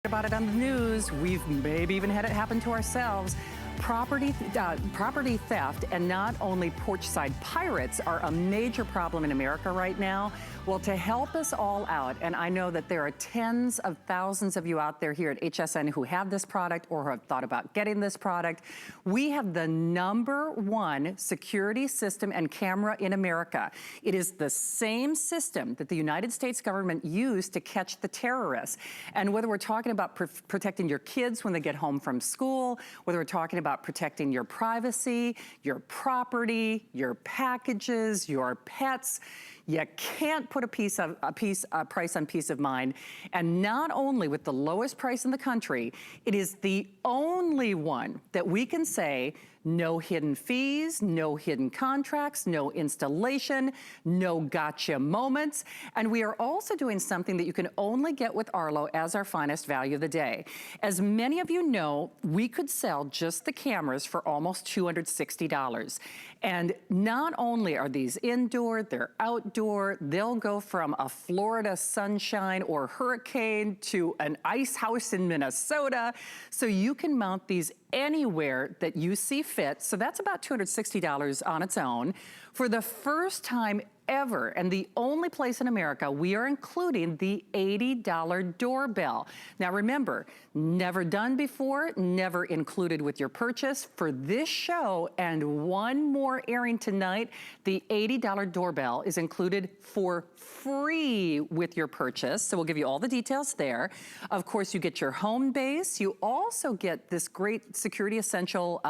About it on the news. We've maybe even had it happen to ourselves. Property theft and not only porch-side pirates are a major problem in America right now. Well, to help us all out, and I know that there are tens of thousands of you out there here at HSN who have this product or who have thought about getting this product, we have the #1 security system and camera in America. It is the same system that the United States government used to catch the terrorists. And whether we're talking about protecting your kids when they get home from school, whether we're talking about protecting your privacy, your property, your packages, your pets, you can't put a price on peace of mind. And not only with the lowest price in the country, it is the only one that we can say no hidden fees, no hidden contracts, no installation, no gotcha moments. And we are also doing something that you can only get with Arlo as our finest value of the day. As many of you know, we could sell just the cameras for almost $260. And not only are these indoor, they're outdoor, they'll go from a Florida sunshine or hurricane to an ice house in Minnesota. So you can mount these anywhere that you see fit. So that's about $260 on its own. For the first time ever, and the only place in America, we are including the $80 doorbell. Now remember, never done before, never included with your purchase. For this show and one more airing tonight, the $80 doorbell is included for free with your purchase. So we'll give you all the details there. Of course, you get your home base. You also get this great security essential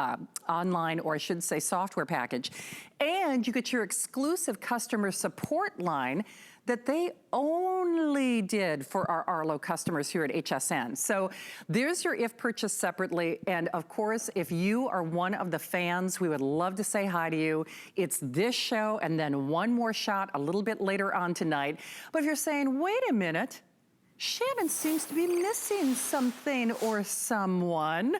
online, or I should say software package. And you get your exclusive customer support line that they only did for our Arlo customers here at HSN. So there's your if purchased separately. And of course, if you are one of the fans, we would love to say hi to you. It's this show and then one more shot a little bit later on tonight. But if you're saying, wait a minute, Shannon seems to be missing something or someone.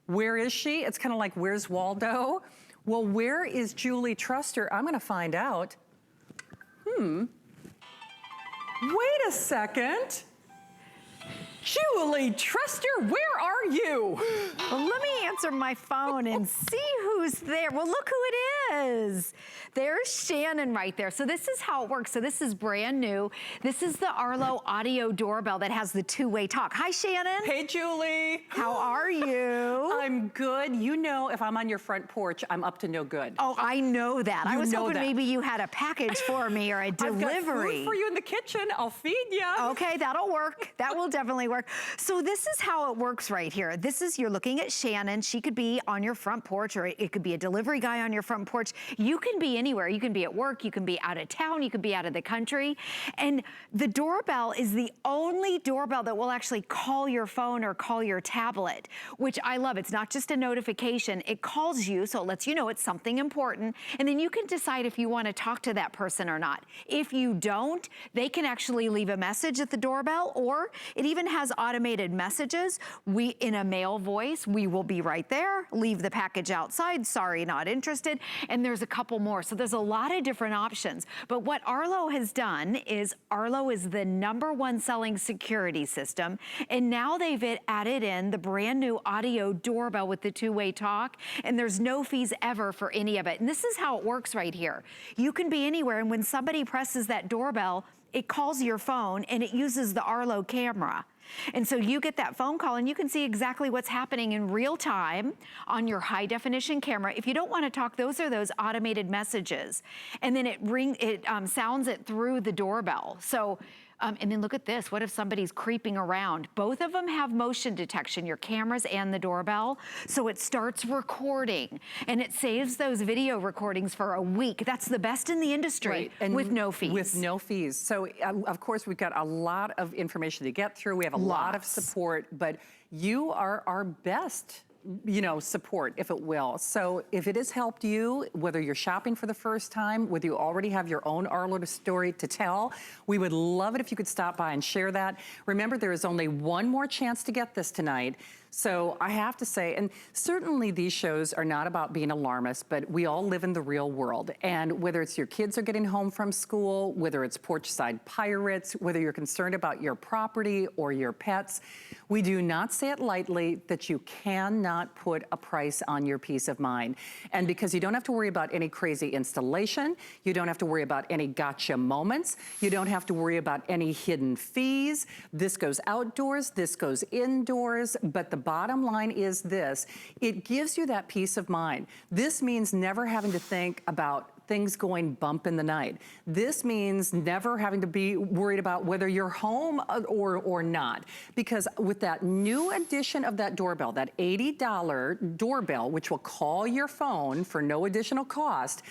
Where is she? It's kind of like, where's Waldo? Well, where is Julie Truster? I'm gonna find out. Wait a second. Julie Truster, where are you? Well, let me answer my phone and see who's there. Well, look who it is. There's Shannon right there. So this is how it works. So this is brand new. This is the Arlo Audio Doorbell that has the two-way talk. Hi, Shannon. Hey, Julie. How are you? I'm good. You know, if I'm on your front porch, I'm up to no good. Oh, I know that. I was hoping that. Maybe you had a package for me or a delivery. I've got food for you in the kitchen. I'll feed you. Okay, that'll work. That will definitely work. So this is how it works right here. This is, you're looking at Shannon. She could be on your front porch, or it could be a delivery guy on your front porch. You can be anywhere. You can be at work. You can be out of town. You can be out of the country. And the doorbell is the only doorbell that will actually call your phone or call your tablet, which I love. It's not just a notification. It calls you, so it lets you know it's something important. And then you can decide if you want to talk to that person or not. If you don't, they can actually leave a message at the doorbell, or it even has automated messages. In a male voice, we will be right there. Leave the package outside. Sorry, not interested. And there's a couple more. So there's a lot of different options. But what Arlo has done is Arlo is the #1 selling security system. And now they've added in the brand new audio doorbell with the two-way talk. And there's no fees ever for any of it. And this is how it works right here. You can be anywhere. And when somebody presses that doorbell, it calls your phone and it uses the Arlo camera. And so you get that phone call and you can see exactly what's happening in real time on your high definition camera. If you don't want to talk, those are those automated messages. And then it sounds it through the doorbell. So, and then look at this. What if somebody's creeping around? Both of them have motion detection, your cameras and the doorbell. So it starts recording and it saves those video recordings for a week. That's the best in the industry, right, and with no fees. With no fees. So of course we've got a lot of information to get through. We have a lot of support, but you are our best support, if it will. So if it has helped you, whether you're shopping for the first time, whether you already have your own Arlo story to tell, we would love it if you could stop by and share that. Remember, there is only one more chance to get this tonight. So I have to say, and certainly these shows are not about being alarmist, but we all live in the real world. And whether it's your kids are getting home from school, whether it's porch-side pirates, whether you're concerned about your property or your pets, we do not say it lightly that you cannot put a price on your peace of mind. And because you don't have to worry about any crazy installation, you don't have to worry about any gotcha moments, you don't have to worry about any hidden fees. This goes outdoors, this goes indoors, but the bottom line is this: it gives you that peace of mind. This means never having to think about things going bump in the night. This means never having to be worried about whether you're home or not. Because with that new addition of that doorbell, that $80 doorbell, which will call your phone for no additional cost,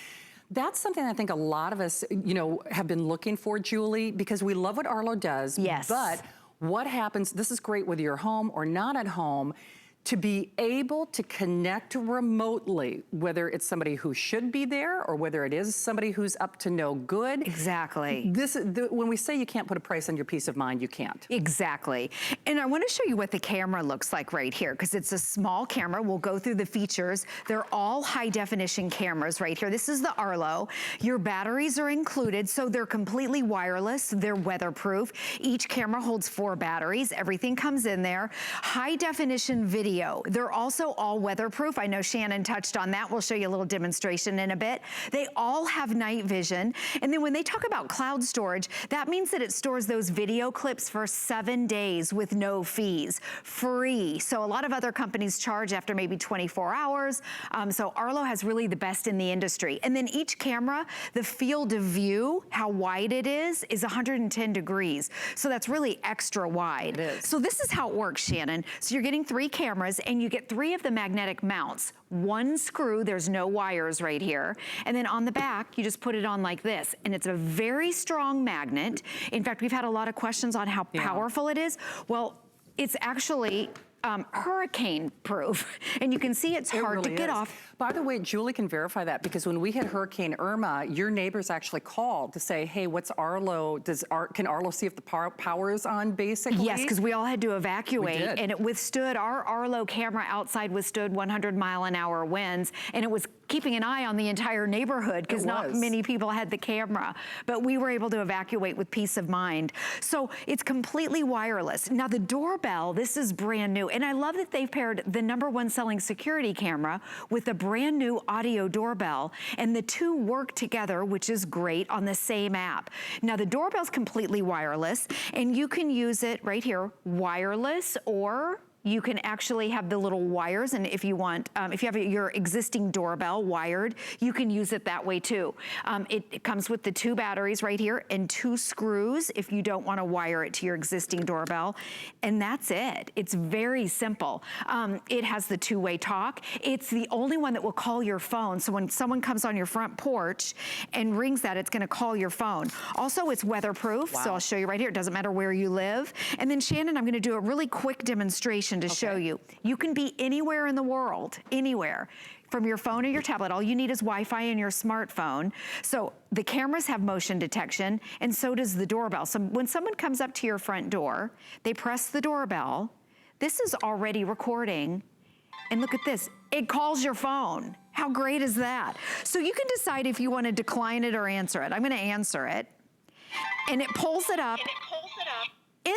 that's something I think a lot of us, have been looking for, Julie, because we love what Arlo does. Yes. But what happens, this is great whether you're home or not at home, to be able to connect remotely, whether it's somebody who should be there or whether it is somebody who's up to no good. Exactly. When we say you can't put a price on your peace of mind, you can't. Exactly. And I want to show you what the camera looks like right here, because it's a small camera. We'll go through the features. They're all high definition cameras right here. This is the Arlo. Your batteries are included, so they're completely wireless. They're weatherproof. Each camera holds 4 batteries. Everything comes in there. High definition video. They're also all weatherproof. I know Shannon touched on that. We'll show you a little demonstration in a bit. They all have night vision. And then when they talk about cloud storage, that means that it stores those video clips for 7 days with no fees, free. So a lot of other companies charge after maybe 24 hours. So Arlo has really the best in the industry. And then each camera, the field of view, how wide it is 110 degrees. So that's really extra wide. It is. So this is how it works, Shannon. So you're getting 3 cameras, and you get 3 of the magnetic mounts. 1 screw, there's no wires right here. And then on the back, you just put it on like this. And it's a very strong magnet. In fact, we've had a lot of questions on how powerful it is. Well, it's actually hurricane proof. And you can see it's hard to get off. By the way, Julie can verify that, because when we had Hurricane Irma, your neighbors actually called to say, hey, what's Arlo? Can Arlo see if the power is on, basically? Yes, because we all had to evacuate, and it withstood, our Arlo camera outside withstood 100-mile-an-hour winds, and it was keeping an eye on the entire neighborhood because not many people had the camera, but we were able to evacuate with peace of mind. So it's completely wireless. Now the doorbell, this is brand new, and I love that they've paired the #1 selling security camera with a brand new audio doorbell, and the 2 work together, which is great, on the same app. Now the doorbell's completely wireless, and you can use it right here, wireless, or you can actually have the little wires, and if you want, if you have your existing doorbell wired, you can use it that way too. It comes with the 2 batteries right here and 2 screws if you don't want to wire it to your existing doorbell, and that's it. It's very simple. It has the 2-way talk. It's the only one that will call your phone, so when someone comes on your front porch and rings that, it's going to call your phone. Also, it's weatherproof, so I'll show you right here. It doesn't matter where you live. And then Shannon, I'm going to do a really quick demonstration to show you. You can be anywhere in the world, anywhere. From your phone or your tablet, all you need is Wi-Fi in your smartphone. So the cameras have motion detection, and so does the doorbell. So when someone comes up to your front door, they press the doorbell. This is already recording, and look at this. It calls your phone. How great is that? So you can decide if you want to decline it or answer it. I'm going to answer it, and it pulls it up.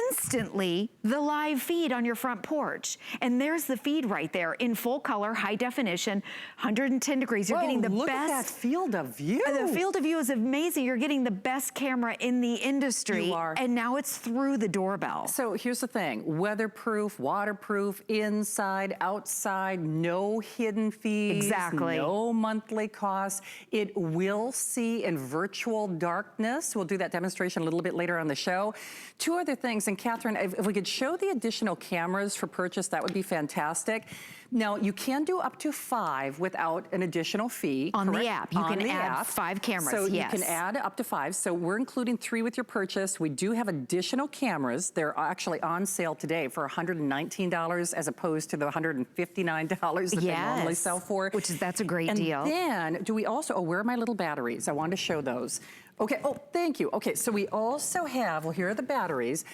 Instantly, the live feed on your front porch. And there's the feed right there in full color, high definition, 110 degrees. You're getting the best. Look at that field of view. The field of view is amazing. You're getting the best camera in the industry. You are. And now it's through the doorbell. So here's the thing: weatherproof, waterproof, inside, outside, no hidden fees. Exactly. No monthly costs. It will see in virtual darkness. We'll do that demonstration a little bit later on the show. 2 other things, and Catherine, if we could show the additional cameras for purchase, that would be fantastic. Now, you can do up to 5 without an additional fee. On correct? the app, you can add 5 cameras, So yes. you can add up to 5. So we're including 3 with your purchase. We do have additional cameras. They're actually on sale today for $119 as opposed to the $159 that they normally sell for. That's a great deal. And then, do we also, where are my little batteries? I wanted to show those. Okay, oh, thank you. Okay, so we also have, well, here are the batteries,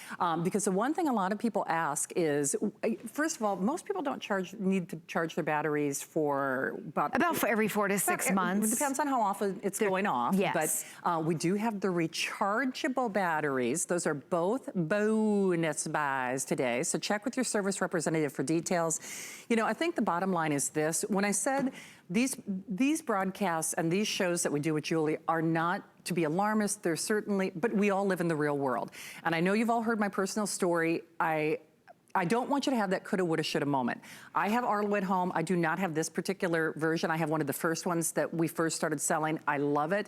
because the one thing a lot of people ask is, first of all, most people don't need to charge their batteries for about for every 4 to 6 months. It depends on how often it's going off. Yes. But we do have the rechargeable batteries. Those are both bonus buys today. So check with your service representative for details. You know, I think the bottom line is this. When I said these broadcasts and these shows that we do with Julie are not to be alarmist, they're certainly, but we all live in the real world. And I know you've all heard my personal story. I don't want you to have that coulda, woulda, shoulda moment. I have Arlo at home. I do not have this particular version. I have one of the first ones that we first started selling. I love it.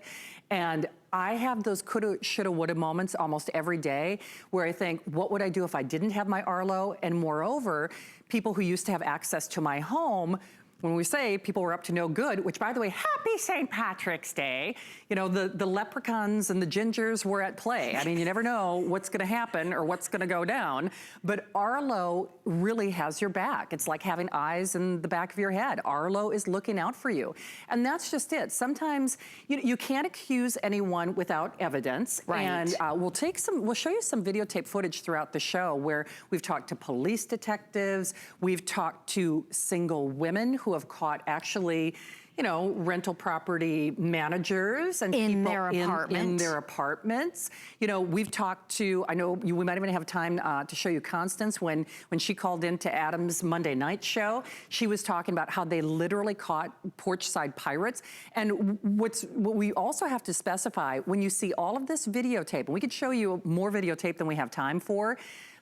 And I have those coulda, shoulda, woulda moments almost every day where I think, what would I do if I didn't have my Arlo? And moreover, people who used to have access to my home, when we say people were up to no good, which by the way, happy St. Patrick's Day, you know, the leprechauns and the gingers were at play. I mean, you never know what's gonna happen or what's gonna go down, but Arlo really has your back. It's like having eyes in the back of your head. Arlo is looking out for you. And that's just it. Sometimes you can't accuse anyone without evidence. Right. And we'll show you some videotape footage throughout the show where we've talked to police detectives, we've talked to single women who have caught actually, you know, rental property managers and in people their in their apartments. You know, we've talked to, I know we might even have time to show you Constance when she called into Adam's Monday night show. She was talking about how they literally caught porch-side pirates. And what we also have to specify, when you see all of this videotape, and we could show you more videotape than we have time for,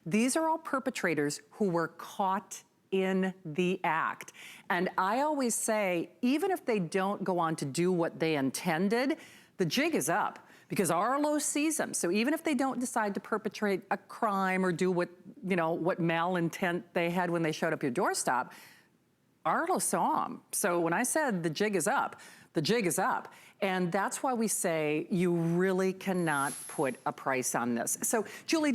these are all perpetrators who were caught in the act. And I always say, even if they don't go on to do what they intended, the jig is up because Arlo sees them. So even if they don't decide to perpetrate a crime or do what, you know, what malintent they had when they showed up your doorstep, Arlo saw them. So when I said the jig is up, the jig is up. And that's why we say you really cannot put a price on this. So, Julie,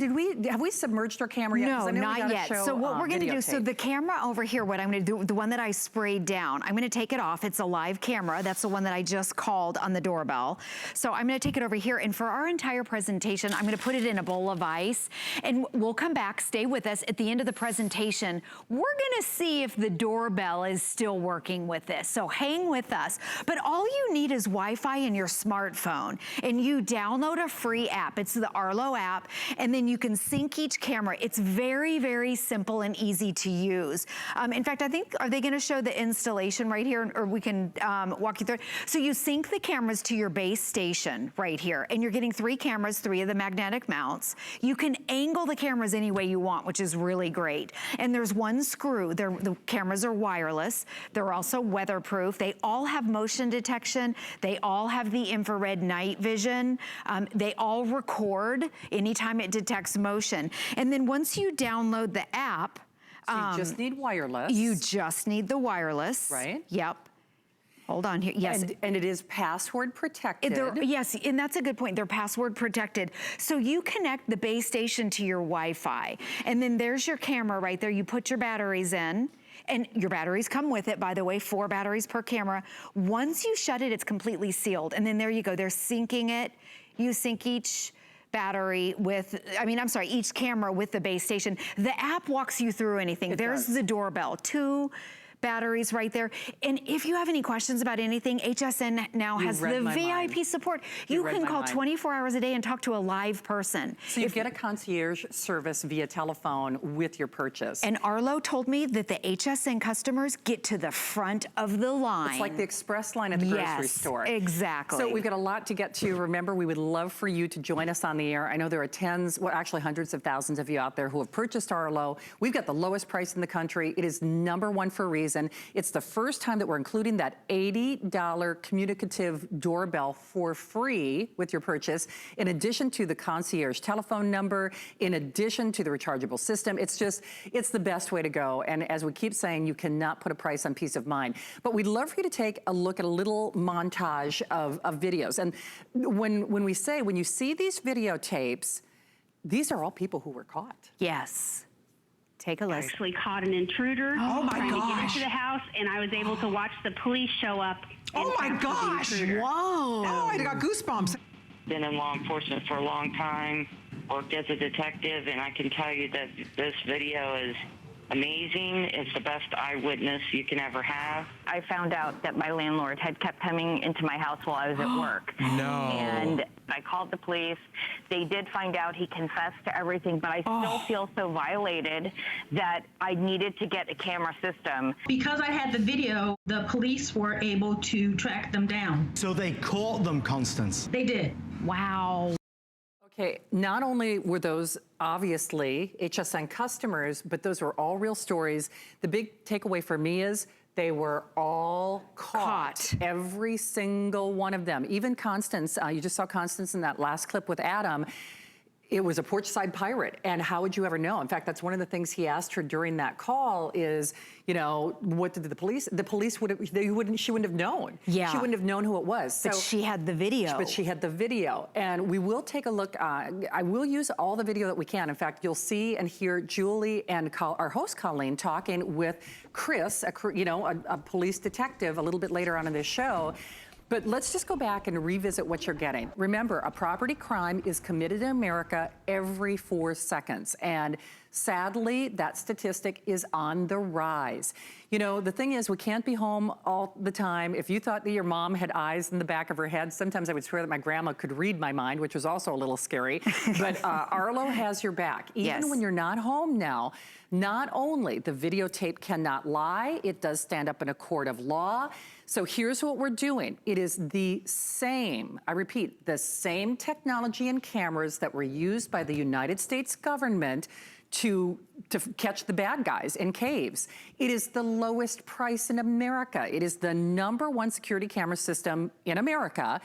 have we submerged our camera yet? No, not yet. So what we're gonna do, so the camera over here, what I'm gonna do, the one that I sprayed down, I'm gonna take it off. It's a live camera. That's the one that I just called on the doorbell. So I'm gonna take it over here, and for our entire presentation, I'm gonna put it in a bowl of ice, and we'll come back, stay with us. At the end of the presentation, we're gonna see if the doorbell is still working with this. So hang with us. But all you need is Wi-Fi in your smartphone, and you download a free app. It's the Arlo app, and then you can sync each camera. It's very, very simple and easy to use. In fact, I think, are they gonna show the installation right here, or we can walk you through it? So you sync the cameras to your base station right here, and you're getting 3 cameras, 3 of the magnetic mounts. You can angle the cameras any way you want, which is really great. And there's 1 screw. The cameras are wireless. They're also weatherproof. They all have motion detection. They all have the infrared night vision. They all record anytime it detects motion. And then once you download the app, so you just need wireless. You just need the wireless. Right. Yep. Hold on here, yes. And it is password protected. Yes, and that's a good point. They're password protected. So you connect the base station to your Wi-Fi, and then there's your camera right there. You put your batteries in, and your batteries come with it, by the way, 4 batteries per camera. Once you shut it, it's completely sealed. And then there you go, they're syncing it. You sync each battery with, each camera with the base station. The app walks you through anything. There's the doorbell, 2 batteries right there. And if you have any questions about anything, HSN now has the VIP support. You can call 24 hours a day and talk to a live person. So you get a concierge service via telephone with your purchase. And Arlo told me that the HSN customers get to the front of the line. It's like the express line at the grocery store. Exactly. So we've got a lot to get to. Remember, we would love for you to join us on the air. I know there are actually hundreds of thousands of you out there who have purchased Arlo. We've got the lowest price in the country. It is #1 for a reason. It's the first time that we're including that $80 communicative doorbell for free with your purchase, in addition to the concierge telephone number, in addition to the rechargeable system. It's the best way to go. And as we keep saying, you cannot put a price on peace of mind. But we'd love for you to take a look at a little montage of videos. And when you see these videotapes, these are all people who were caught. Yes. Take a listen. Actually caught an intruder trying to get into the house, and I was able to watch the police show up. Oh my gosh! Whoa! Oh, I got goosebumps. been in law enforcement for a long time, worked as a detective, and I can tell you that this video is amazing. It's the best eyewitness you can ever have. I found out that my landlord had kept coming into my house while I was at work. No. And I called the police. They did find out he confessed to everything, but I still feel so violated that I needed to get a camera system. Because I had the video, the police were able to track them down. So they caught them, Constance? They did. Wow. Okay, not only were those obviously HSN customers, but those were all real stories. The big takeaway for me is they were all caught. Every single one of them. Even Constance, you just saw Constance in that last clip with Adam. It was a porch-side pirate, and how would you ever know? In fact, that's one of the things he asked her during that call is, you know, what did the police she wouldn't have known. Yeah. She wouldn't have known who it was. But she had the video. But she had the video, and we will take a look. I will use all the video that we can. In fact, you'll see and hear Julie and our host Colleen talking with Chris, a police detective, a little bit later on in this show. But let's just go back and revisit what you're getting. Remember, a property crime is committed in America every 4 seconds. And sadly, that statistic is on the rise. You know, the thing is, we can't be home all the time. If you thought that your mom had eyes in the back of her head, sometimes I would swear that my grandma could read my mind, which was also a little scary. But Arlo has your back. Even when you're not home now, not only the videotape cannot lie, it does stand up in a court of law. So here's what we're doing. It is the same, I repeat, the same technology and cameras that were used by the United States government to catch the bad guys in caves. It is the lowest price in America. It is the #1 security camera system in America.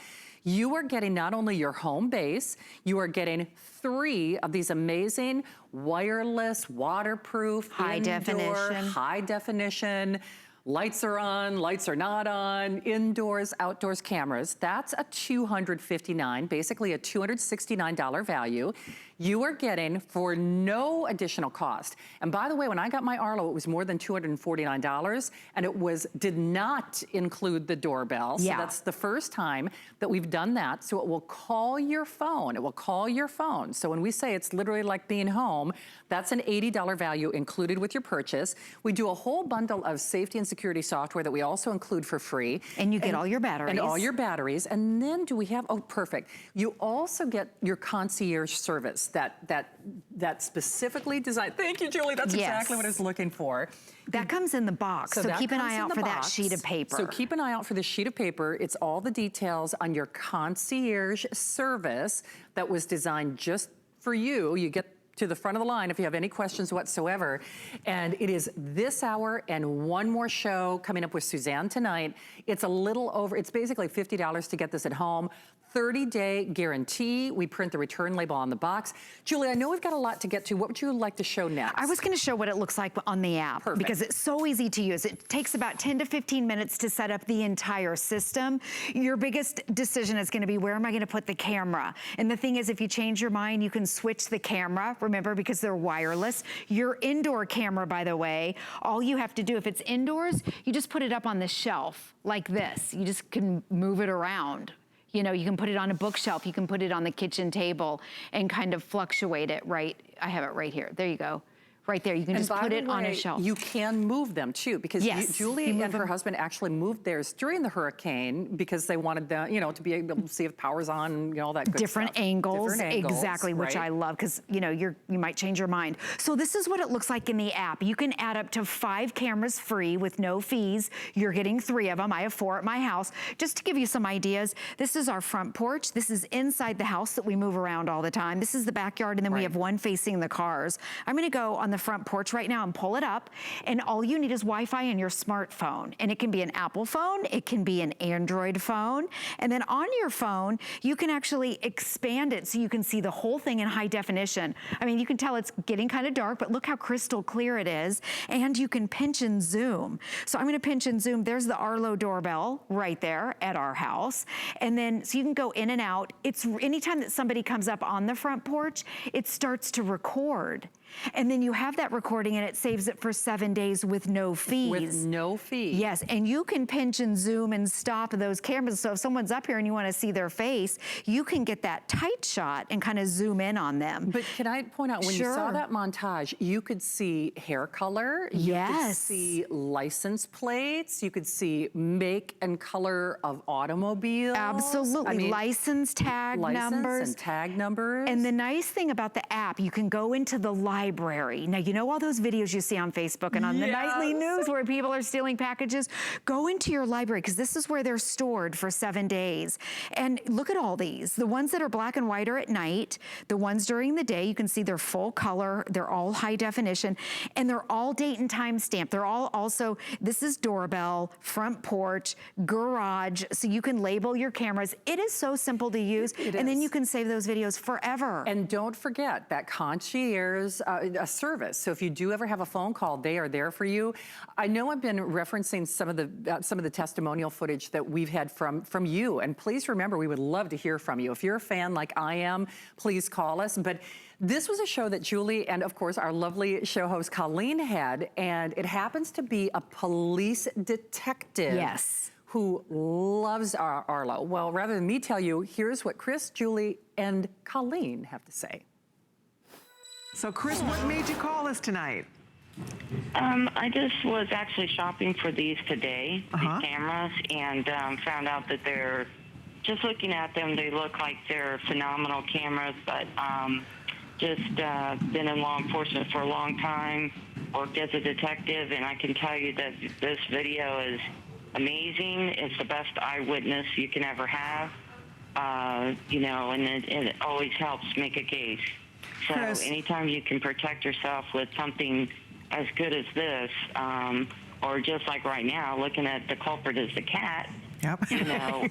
You are getting not only your home base, you are getting 3 of these amazing wireless, waterproof, high definition, lights are on, lights are not on, indoors, outdoors cameras. That's a $259, basically a $269 value. You are getting for no additional cost. And by the way, when I got my Arlo, it was more than $249, and it did not include the doorbell. So that's the first time that we've done that. So it will call your phone. It will call your phone. So when we say it's literally like being home, that's an $80 value included with your purchase. We do a whole bundle of safety and security software that we also include for free. And you get all your batteries. And all your batteries. And then do we have, oh, perfect. You also get your concierge service that specifically designed. Thank you, Julie. That's exactly what I was looking for. That comes in the box, so keep an eye out for that sheet of paper. So keep an eye out for the sheet of paper. It's all the details on your concierge service that was designed just for you. You get to the front of the line if you have any questions whatsoever. And it is this hour and one more show coming up with Suzanne tonight. It's a little over, it's basically $50 to get this at home. 30-day guarantee. We print the return label on the box. Julie, I know we've got a lot to get to. What would you like to show next? I was going to show what it looks like on the app because it's so easy to use. It takes about 10 to 15 minutes to set up the entire system. Your biggest decision is going to be, where am I going to put the camera? And the thing is, if you change your mind, you can switch the camera, remember, because they're wireless. Your indoor camera, by the way, all you have to do, if it's indoors, you just put it up on the shelf like this. You just can move it around. You know, you can put it on a bookshelf, you can put it on the kitchen table and kind of fluctuate it, right? I have it right here. There you go. Right there, you can just put it on a shelf. You can move them too, because Julie and her husband actually moved theirs during the hurricane because they wanted the, to be able to see if power's on, all that good Different stuff. angles, Different angles, exactly, which I love, because you might change your mind. So this is what it looks like in the app. You can add up to 5 cameras free with no fees. You're getting 3 of them. I have 4 at my house. Just to give you some ideas, this is our front porch. This is inside the house that we move around all the time. This is the backyard, and then we have one facing the cars. I'm gonna go on the front porch right now and pull it up, and all you need is Wi-Fi and your smartphone. And it can be an Apple phone, it can be an Android phone, and then on your phone, you can actually expand it so you can see the whole thing in high definition. I mean, you can tell it's getting kind of dark, but look how crystal clear it is, and you can pinch and zoom. So I'm gonna pinch and zoom. There's the Arlo doorbell right there at our house, and then so you can go in and out. It's anytime that somebody comes up on the front porch, it starts to record. And then you have have that recording and it saves it for 7 days with no fees. With no fee. Yes, and you can pinch and zoom and stop those cameras. So if someone's up here and you want to see their face, you can get that tight shot and kind of zoom in on them. But can I point out, when you saw that montage, you could see hair color, you could see license plates, you could see make and color of automobiles. Absolutely, I mean, license tag numbers. and tag numbers. And the nice thing about the app, you can go into the library. Now, you know all those videos you see on Facebook and on the nightly news where people are stealing packages? Go into your library, because this is where they're stored for 7 days. And look at all these. The ones that are black and white are at night. The ones during the day, you can see they're full color. They're all high definition. And they're all date and time stamped. They're all also, this is doorbell, front porch, garage. So you can label your cameras. It is so simple to use. And then you can save those videos forever. And don't forget that concierge service. So if you do ever have a phone call, they are there for you. I know I've been referencing some of the testimonial footage that we've had from you. And please remember, we would love to hear from you. If you're a fan like I am, please call us. But this was a show that Julie and, of course, our lovely show host Colleen had, and it happens to be a police detective. Yes. Who loves Arlo. Well, rather than me tell you, here's what Chris, Julie, and Colleen have to say. So, Chris, what made you call us tonight? I just was actually shopping for these today, these cameras, and found out that they're, just looking at them, they look like they're phenomenal cameras, but just been in law enforcement for a long time, worked as a detective, and I can tell you that this video is amazing. It's the best eyewitness you can ever have, you know, and it always helps make a case. So anytime you can protect yourself with something as good as this, or just like right now, looking at the culprit as the cat, you know,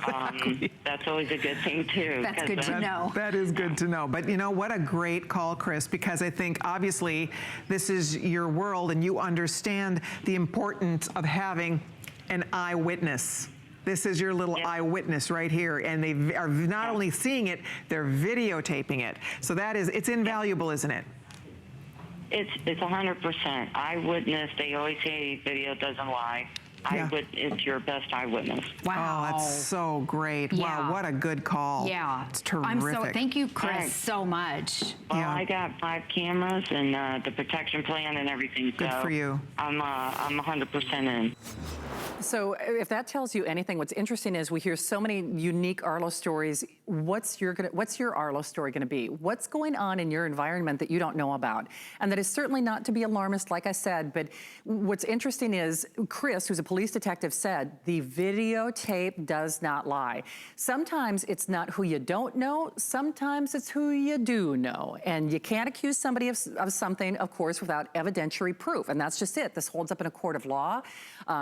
that's always a good thing too. That's good to know. That is good to know. But you know, what a great call, Chris, because I think obviously this is your world and you understand the importance of having an eyewitness. This is your little eyewitness right here, and they are not only seeing it, they're videotaping it. So that is, it's invaluable, isn't it? It's 100% eyewitness. They always say video doesn't lie. It's your best eyewitness. Wow. Oh, that's so great. Wow, what a good call. Yeah. It's terrific. I'm so, thank you, Chris, so much. Well, I got 5 cameras and the protection plan and everything. Good for you. I'm 100% in. So if that tells you anything, what's interesting is we hear so many unique Arlo stories. What's your Arlo story gonna be? What's going on in your environment that you don't know about? And that is certainly not to be alarmist, like I said, but what's interesting is Chris, who's a police detective, said the videotape does not lie. Sometimes it's not who you don't know, sometimes it's who you do know. And you can't accuse somebody of something, of course, without evidentiary proof. And that's just it. This holds up in a court of law.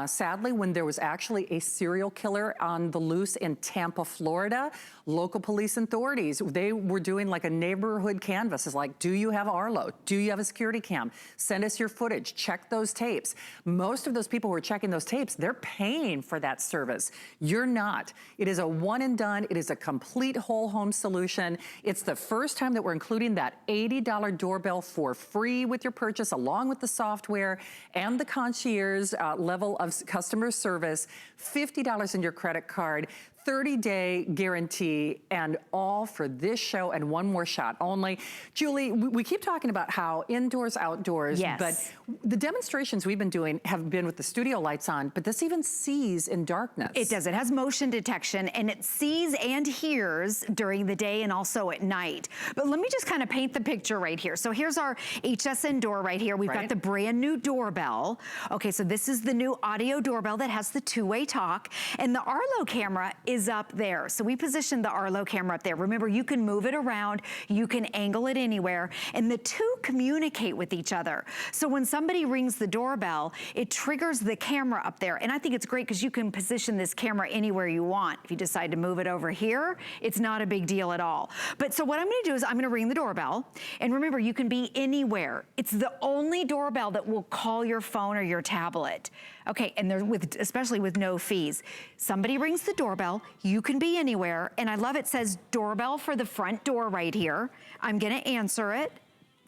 Sadly, when there was actually a serial killer on the loose in Tampa, Florida, local police authorities, they were doing like a neighborhood canvas. It's like, do you have Arlo? Do you have a security cam? Send us your footage, check those tapes. Most of those people who are checking those tapes, they're paying for that service. You're not. It is a one and done. It is a complete whole home solution. It's the first time that we're including that $80 doorbell for free with your purchase, along with the software and the concierge level of customer service, $50 in your credit card, 30-day guarantee, and all for this show and one more shot only. Julie, we keep talking about how indoors, outdoors, but the demonstrations we've been doing have been with the studio lights on, but this even sees in darkness. It does. It has motion detection, and it sees and hears during the day and also at night. But let me just kind of paint the picture right here. So here's our HSN door right here. We've got the brand new doorbell. Okay, so this is the new audio doorbell that has the two-way talk, and the Arlo camera is up there. So we positioned the Arlo camera up there. Remember, you can move it around, you can angle it anywhere, and the two communicate with each other. So when somebody rings the doorbell, it triggers the camera up there. And I think it's great because you can position this camera anywhere you want. If you decide to move it over here, it's not a big deal at all. But so what I'm gonna do is I'm gonna ring the doorbell. And remember, you can be anywhere. It's the only doorbell that will call your phone or your tablet. Okay, and they're especially with no fees. Somebody rings the doorbell, you can be anywhere, and I love it says doorbell for the front door right here. I'm gonna answer it.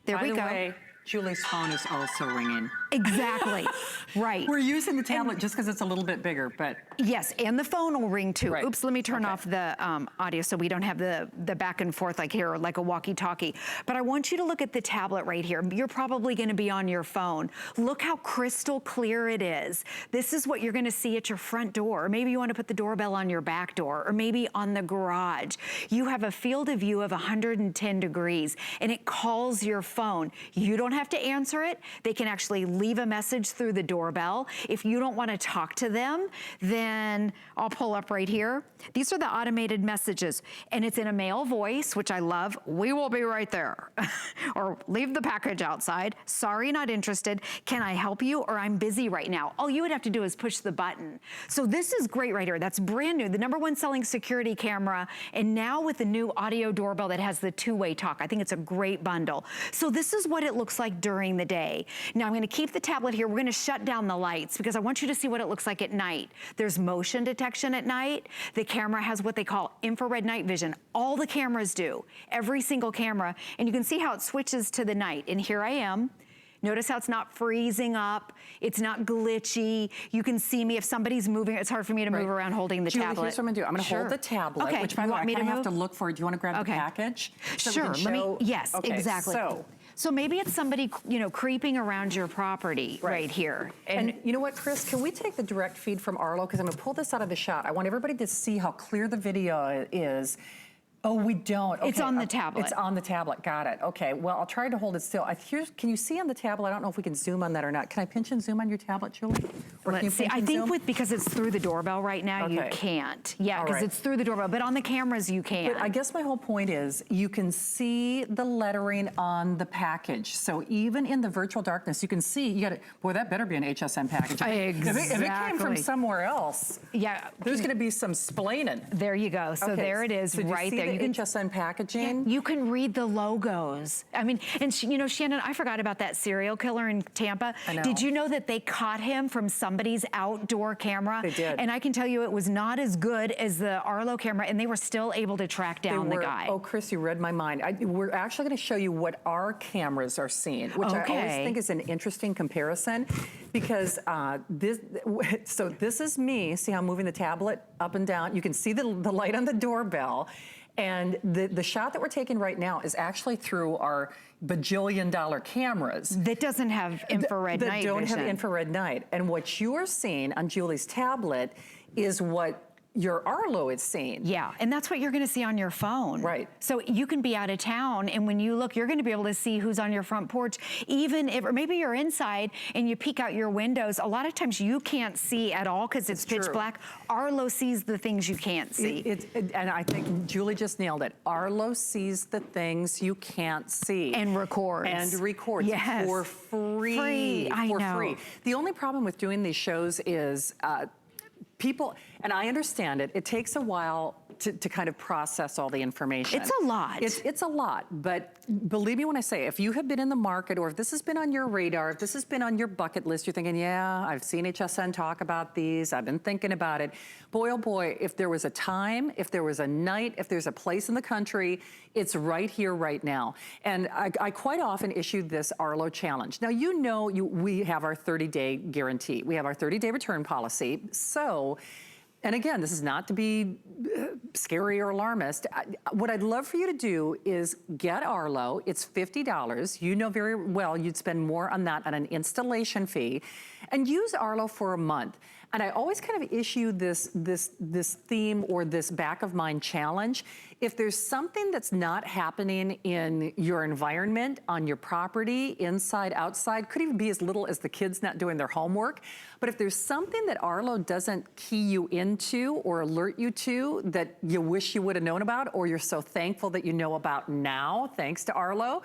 There we go. By the way, Julie's phone is also ringing. Exactly, right. We're using the tablet just because it's a little bit bigger, but. Yes, and the phone will ring too. Right. Oops, let me turn off the audio so we don't have the back and forth like here, like a walkie-talkie. But I want you to look at the tablet right here. You're probably gonna be on your phone. Look how crystal clear it is. This is what you're gonna see at your front door. Or maybe you wanna put the doorbell on your back door, or maybe on the garage. You have a field of view of 110 degrees, and it calls your phone. You don't have to answer it. They can actually leave a message through the doorbell. If you don't wanna talk to them, then I'll pull up right here. These are the automated messages, and it's in a male voice, which I love. We will be right there. Or leave the package outside. Sorry, not interested. Can I help you? Or I'm busy right now. All you would have to do is push the button. So this is great right here. That's brand new, the #1 selling security camera, and now with the new audio doorbell that has the two-way talk. I think it's a great bundle. So this is what it looks like during the day. Now I'm gonna keep the tablet here. We're gonna shut down the lights because I want you to see what it looks like at night. There's motion detection at night. The camera has what they call infrared night vision. All the cameras do, every single camera. And you can see how it switches to the night. And here I am. Notice how it's not freezing up. It's not glitchy. You can see me if somebody's moving. It's hard for me to move around holding the Julie, tablet. here's what I'm gonna do. I'm gonna hold the tablet, Okay. which by the way, I me to kinda have move? to look for it. Do you wanna grab the package? So we Sure, can let me, show- yes, Okay, exactly. So maybe it's somebody, you know, creeping around your property right here. And you know what, Chris, can we take the direct feed from Arlo? Because I'm gonna pull this out of the shot. I want everybody to see how clear the video is. Oh, we don't. Okay. It's on the tablet. It's on the tablet. Got it. Okay. Well, I'll try to hold it still. Can you see on the tablet? I don't know if we can zoom on that or not. Can I pinch and zoom on your tablet, Julie? Or can you Let's see. pinch I and think zoom? because it's through the doorbell right now, you Okay. can't. Yeah, All because right. it's through the doorbell. But on the cameras, you can. But I guess my whole point is you can see the lettering on the package. So even in the virtual darkness, you can see, you gotta, boy, that better be an HSN package. If it came from somewhere else, yeah, there's gonna be some splaining. There you go. So there it is, So do you right see there. The You can HSN packaging. You can read the logos. I mean, and you know, Shannon, I forgot about that serial killer in Tampa. I know. Did you know that they caught him from somebody's outdoor camera? They did. And I can tell you it was not as good as the Arlo camera, and they were still able to track down the guy. Oh, Chris, you read my mind. We're actually going to show you what our cameras are seeing, which I always think is an interesting comparison, because this is me. See how I'm moving the tablet up and down? You can see the light on the doorbell. And the shot that we're taking right now is actually through our bajillion-dollar cameras. That doesn't have infrared night vision. That don't have infrared night. And what you're seeing on Julie's tablet is what your Arlo is seeing. Yeah, and that's what you're gonna see on your phone. Right. So you can be out of town, and when you look, you're gonna be able to see who's on your front porch, even if, or maybe you're inside and you peek out your windows. A lot of times you can't see at all because it's pitch black. Arlo sees the things you can't see. And I think Julie just nailed it. Arlo sees the things you can't see. And records. Yes. For free. I know. Free. The only problem with doing these shows is people, and I understand it, it takes a while to kind of process all the information. It's a lot. It's a lot, but believe me when I say, if you have been in the market, or if this has been on your radar, if this has been on your bucket list, you're thinking, yeah, I've seen HSN talk about these, I've been thinking about it. Boy, oh boy, if there was a time, if there was a night, if there's a place in the country, it's right here, right now. And I quite often issue this Arlo challenge. Now, you know, we have our 30-day guarantee. We have our 30-day return policy. So, and again, this is not to be scary or alarmist. What I'd love for you to do is get Arlo. It's $50. You know very well you'd spend more on that on an installation fee, and use Arlo for a month. And I always kind of issue this theme, or this back of mind challenge. If there's something that's not happening in your environment, on your property, inside, outside, could even be as little as the kids not doing their homework. But if there's something that Arlo doesn't key you into or alert you to that you wish you would have known about, or you're so thankful that you know about now, thanks to Arlo,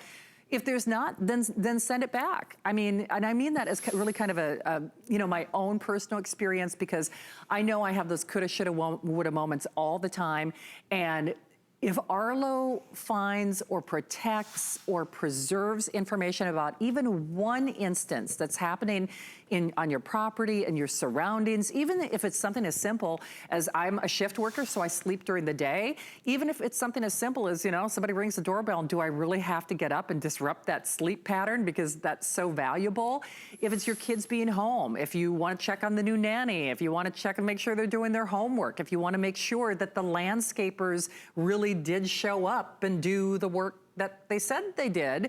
if there's not, then send it back. I mean, and I mean that as really kind of a you know, my own personal experience, because I know I have those coulda, shoulda, woulda moments all the time. And If Arlo finds or protects or preserves information about even one instance that's happening on your property and your surroundings, even if it's something as simple as I'm a shift worker, so I sleep during the day, even if it's something as simple as, somebody rings the doorbell and do I really have to get up and disrupt that sleep pattern because that's so valuable? If it's your kids being home, if you want to check on the new nanny, if you want to check and make sure they're doing their homework, if you want to make sure that the landscapers really did show up and do the work that they said they did.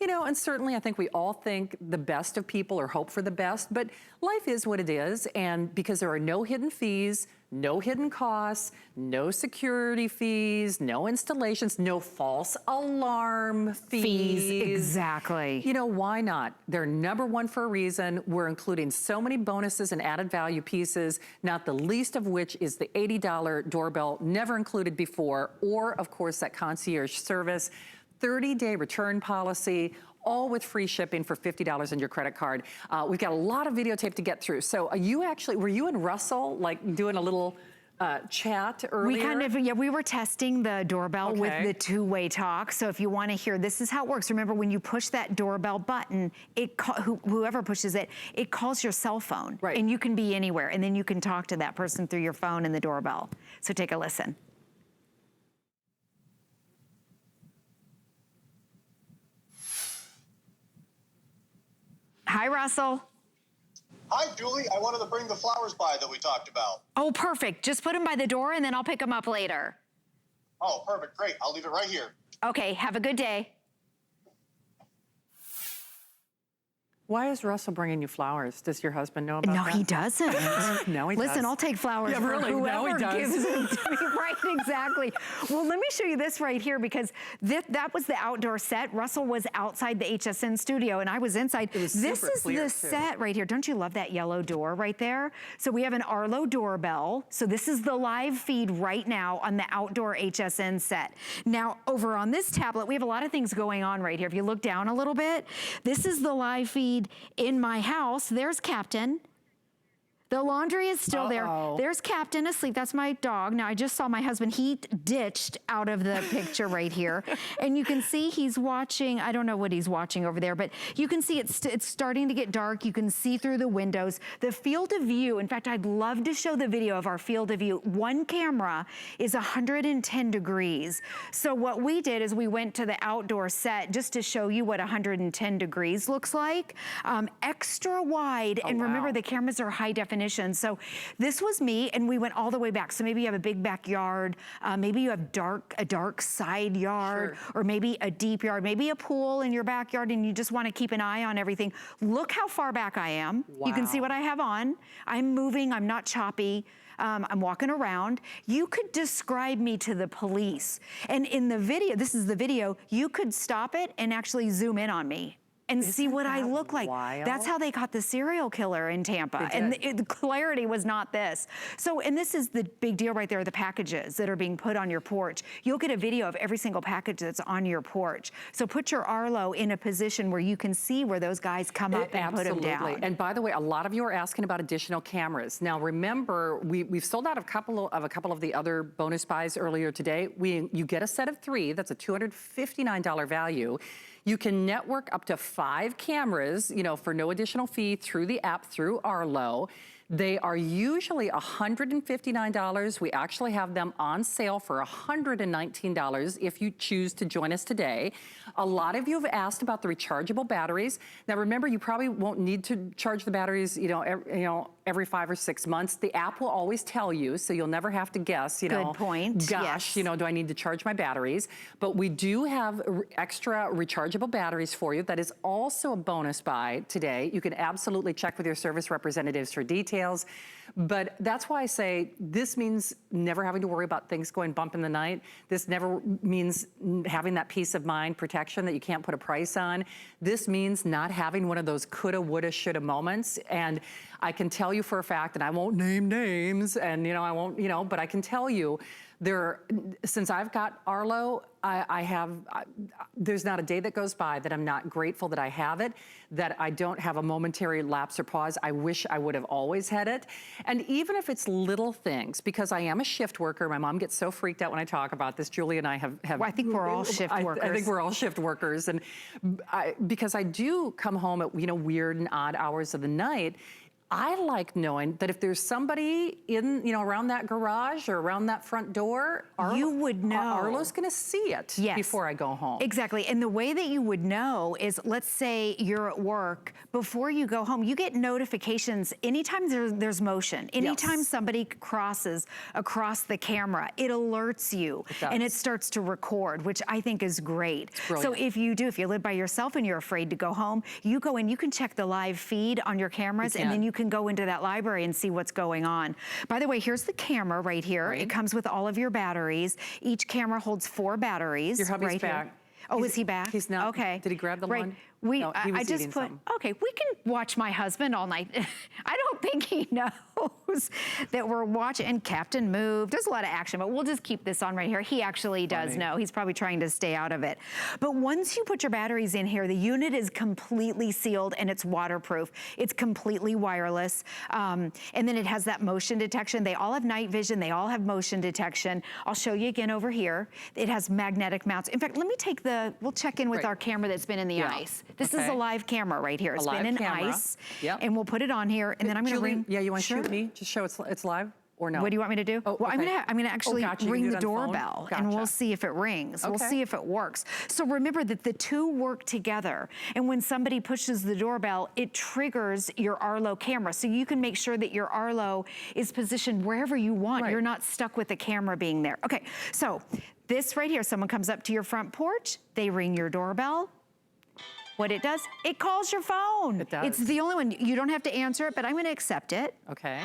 And certainly I think we all think the best of people or hope for the best, but life is what it is. And because there are no hidden fees, no hidden costs, no security fees, no installations, no false alarm fees. Exactly. Why not? They're number one for a reason. We're including so many bonuses and added value pieces, not the least of which is the $80 doorbell, never included before, or of course that concierge service, 30-day return policy, all with free shipping for $50 on your credit card. We've got a lot of videotape to get through. So were you and Russell like doing a little chat earlier? We were testing the doorbell with the two-way talk. So if you want to hear, this is how it works. Remember, when you push that doorbell button, whoever pushes it, it calls your cell phone. Right. And you can be anywhere. And then you can talk to that person through your phone and the doorbell. So take a listen. Hi, Russell. Hi, Julie. I wanted to bring the flowers by that we talked about. Oh, perfect. Just put them by the door and then I'll pick them up later. Oh, perfect. Great. I'll leave it right here. Okay, have a good day. Why is Russell bringing you flowers? Does your husband know about that? No, he doesn't. No, he does. Listen, I'll take flowers Yeah, for really? No, he whoever does. gives them to me. Right, exactly. Well, let me show you this right here because that was the outdoor set. Russell was outside the HSN studio and I was inside. It was this super is clear, the too. set right here. Don't you love that yellow door right there? So we have an Arlo doorbell. So this is the live feed right now on the outdoor HSN set. Now, over on this tablet, we have a lot of things going on right here. If you look down a little bit, this is the live feed in my house. There's Captain. The laundry is still there. There's Captain asleep. That's my dog. Now, I just saw my husband. He ditched out of the picture right here. And you can see he's watching. I don't know what he's watching over there, but you can see it's starting to get dark. You can see through the windows. The field of view, in fact, I'd love to show the video of our field of view. One camera is 110 degrees. So what we did is we went to the outdoor set just to show you what 110 degrees looks like. Extra wide. And remember, the cameras are high definition. So this was me, and we went all the way back. So maybe you have a big backyard, maybe you have a dark side yard, or maybe a deep yard, maybe a pool in your backyard, and you just want to keep an eye on everything. Look how far back I am. Wow. You can see what I have on. I'm moving, I'm not choppy. I'm walking around. You could describe me to the police. And in the video, this is the video, you could stop it and actually zoom in on me and see what I look like. Wild? That's how they caught the serial killer in Tampa. And the clarity was not this. So, and this is the big deal right there, the packages that are being put on your porch. You'll get a video of every single package that's on your porch. So put your Arlo in a position where you can see where those guys come up and put them down. And by the way, a lot of you are asking about additional cameras. Now remember, we've sold out a couple of the other bonus buys earlier today. You get a set of 3, that's a $259 value. You can network up to 5 cameras, for no additional fee through the app, through Arlo. They are usually $159. We actually have them on sale for $119 if you choose to join us today. A lot of you have asked about the rechargeable batteries. Now remember, you probably won't need to charge the batteries, every 5 or 6 months. The app will always tell you, so you'll never have to guess, Good point. gosh, Yes. do I need to charge my batteries? But we do have extra rechargeable batteries for you. That is also a bonus buy today. You can absolutely check with your service representatives for details. But that's why I say this means never having to worry about things going bump in the night. This never means having that peace of mind protection that you can't put a price on. This means not having one of those coulda, woulda, shoulda moments. And I can tell you for a fact, and I won't name names, and I won't, but I can tell you Since I've got Arlo, there's not a day that goes by that I'm not grateful that I have it, that I don't have a momentary lapse or pause. I wish I would have always had it. And even if it's little things, because I am a shift worker, my mom gets so freaked out when I talk about this. Julie and I have well, I think we're all shift workers. I think we're all shift workers. And because I do come home at, weird and odd hours of the night, I like knowing that if there's somebody in, around that garage or around that front door, you would know. Arlo's gonna see it before I go home. Exactly, and the way that you would know is, let's say you're at work, before you go home, you get notifications anytime there's motion, anytime somebody crosses across the camera, it alerts you, and it starts to record, which I think is great. So if you live by yourself and you're afraid to go home, you go in, you can check the live feed on your cameras, and then you can go into that library and see what's going on. By the way, here's the camera right here. It comes with all of your batteries. Each camera holds 4 batteries. Your hubby's back. Here. Oh, is he back? He's not. Okay. Did he grab the line? No, I just put, okay, we can watch my husband all night. I don't think he knows that we're watching, and Captain moved. There's a lot of action, but we'll just keep this on right here. He actually does know. He's probably trying to stay out of it. But once you put your batteries in here, the unit is completely sealed and it's waterproof. It's completely wireless. And then it has that motion detection. They all have night vision. They all have motion detection. I'll show you again over here. It has magnetic mounts. In fact, let me take we'll check in with our camera that's been in the ice. This is a live camera right here. It's been in ice. And we'll put it on here, and then I'm gonna ring. Yeah, you want to shoot me? Just show it's live, or no? What do you want me to do? Oh, well, I'm gonna actually ring the doorbell, and we'll see if it rings. We'll see if it works. So remember that the two work together, and when somebody pushes the doorbell, it triggers your Arlo camera. So you can make sure that your Arlo is positioned wherever you want. You're not stuck with the camera being there. Okay, so this right here, someone comes up to your front porch, they ring your doorbell. What it does, it calls your phone. It does. It's the only one. You don't have to answer it, but I'm gonna accept it. Okay.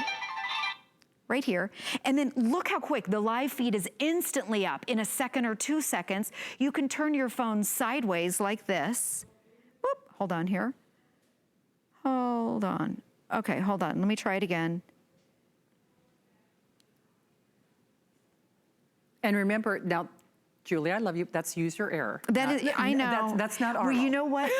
Right here. And then look how quick, the live feed is instantly up. In a second or 2 seconds, you can turn your phone sideways like this. Whoop, hold on here. Hold on. Okay, hold on, let me try it again. And remember, now, Julie, I love you. That's user error. That is, I know. That's not Arlo. Well, you know what?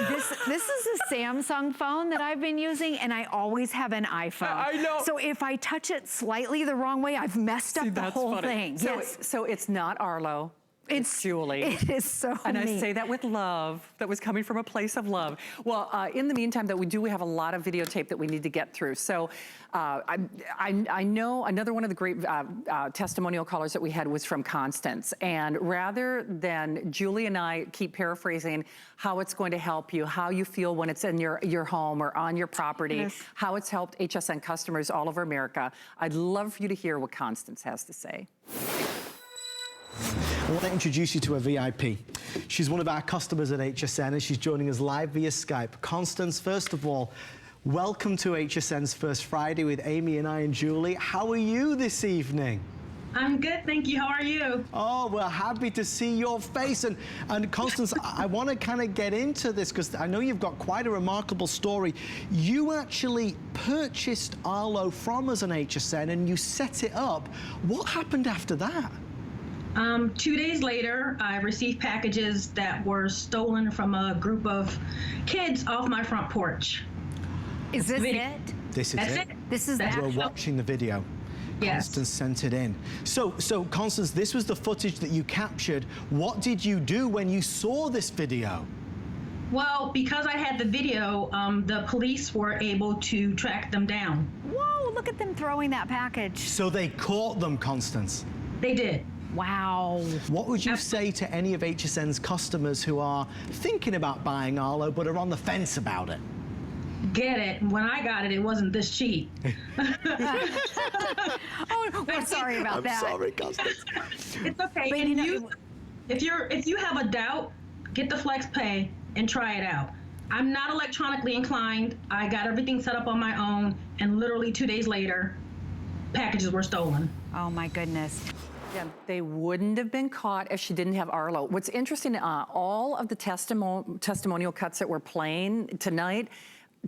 This is a Samsung phone that I've been using, and I always have an iPhone. I know. So if I touch it slightly the wrong way, I've messed up the whole thing. So it's not Arlo. It's Julie. It is so And neat. I say that with love. That was coming from a place of love. Well, in the meantime, we have a lot of videotape that we need to get through. So I know another one of the great testimonial callers that we had was from Constance. And rather than Julie and I keep paraphrasing how it's going to help you, how you feel when it's in your home or on your property, how it's helped HSN customers all over America, I'd love for you to hear what Constance has to say. I want to introduce you to a VIP. She's one of our customers at HSN, and she's joining us live via Skype. Constance, first of all, welcome to HSN's First Friday with Amy and I and Julie. How are you this evening? I'm good, thank you. How are you? Oh, we're happy to see your face. And Constance, I want to kind of get into this because I know you've got quite a remarkable story. You actually purchased Arlo from us on HSN and you set it up. What happened after that? 2 days later, I received packages that were stolen from a group of kids off my front porch. Is this it? This is it. This is We're watching the video. Yes. Constance sent it in. So Constance, this was the footage that you captured. What did you do when you saw this video? Well, because I had the video, the police were able to track them down. Whoa, look at them throwing that package. So they caught them, Constance? They did. Wow. What would you say to any of HSN's customers who are thinking about buying Arlo but are on the fence about it? Get it. When I got it, it wasn't this cheap. Oh, we're sorry about that. I'm sorry, Constance. It's okay. But And if you have a doubt, get the Flex Pay and try it out. I'm not electronically inclined. I got everything set up on my own, and literally 2 days later, packages were stolen. Oh my goodness. Yeah, they wouldn't have been caught if she didn't have Arlo. What's interesting, all of the testimonial cuts that we're playing tonight,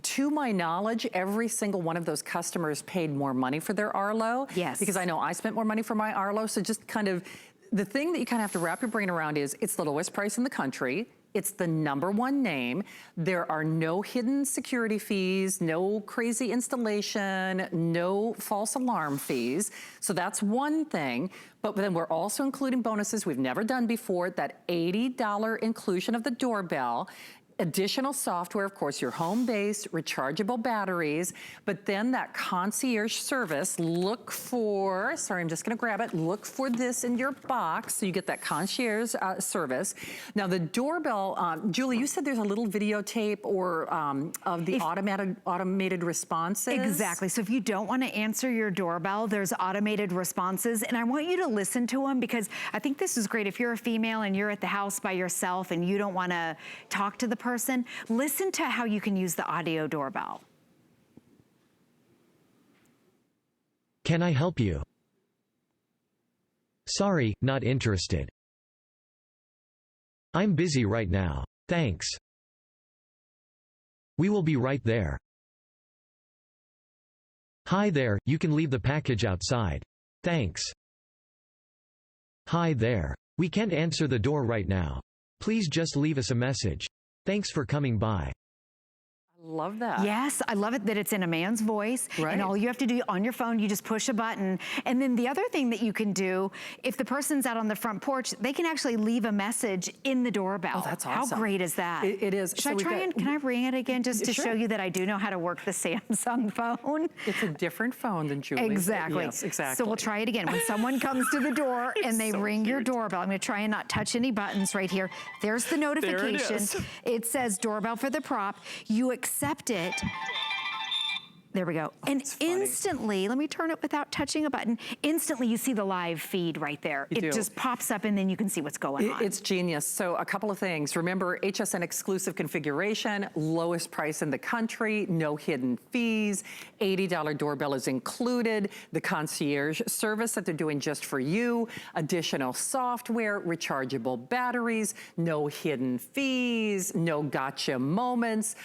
to my knowledge, every single one of those customers paid more money for their Arlo. Yes. Because I know I spent more money for my Arlo. So just kind of, the thing that you kind of have to wrap your brain around is it's the lowest price in the country. It's the #1 name. There are no hidden security fees, no crazy installation, no false alarm fees. So that's one thing. But then we're also including bonuses we've never done before, that $80 inclusion of the doorbell. Additional software, of course, your home-based rechargeable batteries, but then that concierge service, look for, sorry, I'm just gonna grab it, look for this in your box, so you get that concierge service. Now the doorbell, Julie, you said there's a little videotape or of the automated responses? Exactly, so if you don't wanna answer your doorbell, there's automated responses, and I want you to listen to them because I think this is great. If you're a female and you're at the house by yourself and you don't wanna talk to the person, listen to how you can use the audio doorbell. Can I help you? Sorry, not interested. I'm busy right now. Thanks. We will be right there. Hi there, you can leave the package outside. Thanks. Hi there. We can't answer the door right now. Please just leave us a message. Thanks for coming by. Love that. Yes, I love it that it's in a man's voice. Right. And all you have to do on your phone, you just push a button. And then the other thing that you can do, if the person's out on the front porch, they can actually leave a message in the doorbell. Oh, that's awesome. How great is that? It is. Should I try and, can I ring it again just to show you that I do know how to work the Samsung phone? It's a different phone than Julie's. Exactly. Yes, exactly. So we'll try it again. When someone comes to the door and they ring your doorbell, I'm gonna try and not touch any buttons right here. There's the notification. It says doorbell for the prop. You accept it. There we go. And instantly, let me turn it without touching a button. Instantly, you see the live feed right there. It just pops up and then you can see what's going on. It's genius. So a couple of things. Remember, HSN exclusive configuration, lowest price in the country, no hidden fees, $80 doorbell is included, the concierge service that they're doing just for you, additional software, rechargeable batteries, no hidden fees, no gotcha moments,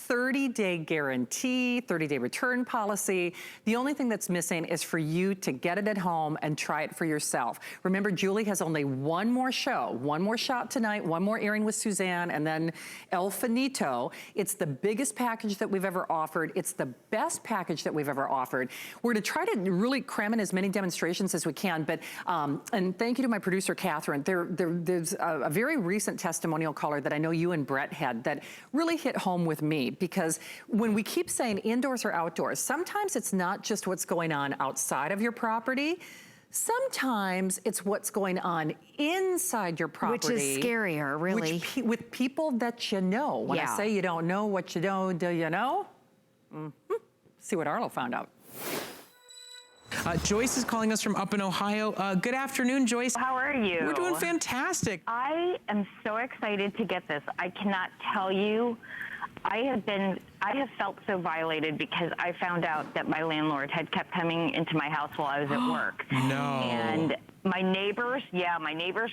30-day guarantee, 30-day return policy. The only thing that's missing is for you to get it at home and try it for yourself. Remember, Julie has only one more show, one more shot tonight, one more airing with Suzanne, and then El Finito. It's the biggest package that we've ever offered. It's the best package that we've ever offered. We're to try to really cram in as many demonstrations as we can, but, and thank you to my producer, Catherine. There's a very recent testimonial caller that I know you and Brett had that really hit home with me, because when we keep saying indoors or outdoors, sometimes it's not just what's going on outside of your property. Sometimes it's what's going on inside your property. Which is scarier, really. With people that you know. When I say you don't know what you don't, do you know? See what Arlo found out. Joyce is calling us from up in Ohio. Good afternoon, Joyce. How are you? We're doing fantastic. I am so excited to get this. I cannot tell you. I have felt so violated because I found out that my landlord had kept coming into my house while I was at work. No. And my neighbors